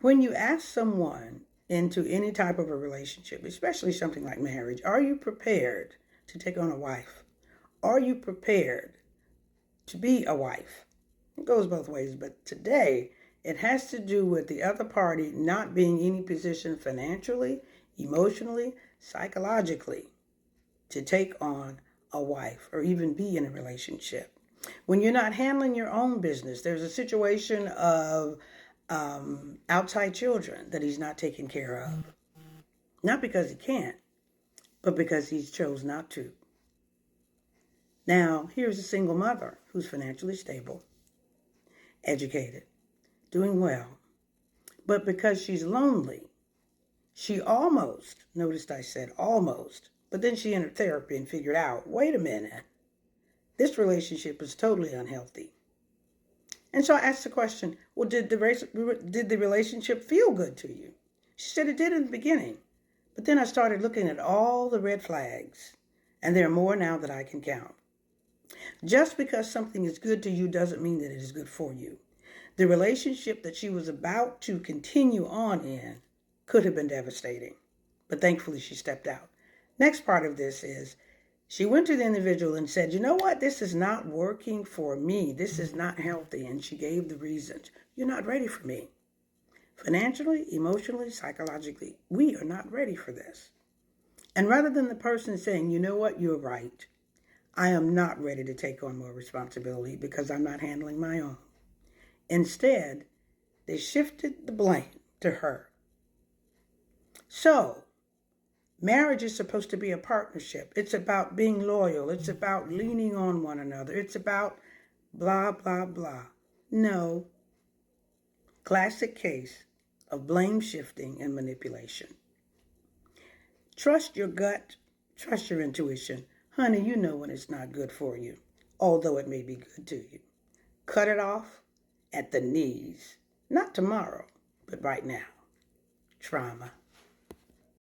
When you ask someone into any type of a relationship, especially something like marriage, are you prepared to take on a wife? Are you prepared to be a wife? It goes both ways, but today it has to do with the other party not being in any position financially, emotionally, psychologically to take on a wife or even be in a relationship. When you're not handling your own business, there's a situation of outside children that he's not taking care of. Not because he can't, but because he's chose not to. Now, here's a single mother who's financially stable, educated, doing well, but because she's lonely, she almost, noticed I said almost, but then she entered therapy and figured out, wait a minute, this relationship is totally unhealthy. And so I asked the question, well, did the relationship feel good to you? She said it did in the beginning. But then I started looking at all the red flags, and there are more now that I can count. Just because something is good to you doesn't mean that it is good for you. The relationship that she was about to continue on in could have been devastating, but thankfully she stepped out. Next part of this is she went to the individual and said, you know what, this is not working for me. This is not healthy. And she gave the reasons. You're not ready for me. Financially, emotionally, psychologically, we are not ready for this. And rather than the person saying, you know what, you're right, I am not ready to take on more responsibility because I'm not handling my own. Instead, they shifted the blame to her. So, marriage is supposed to be a partnership. It's about being loyal. It's about leaning on one another. It's about blah, blah, blah. No. Classic case of blame shifting and manipulation. Trust your gut. Trust your intuition. Honey, you know when it's not good for you, although it may be good to you. Cut it off at the knees. Not tomorrow, but right now. Trauma.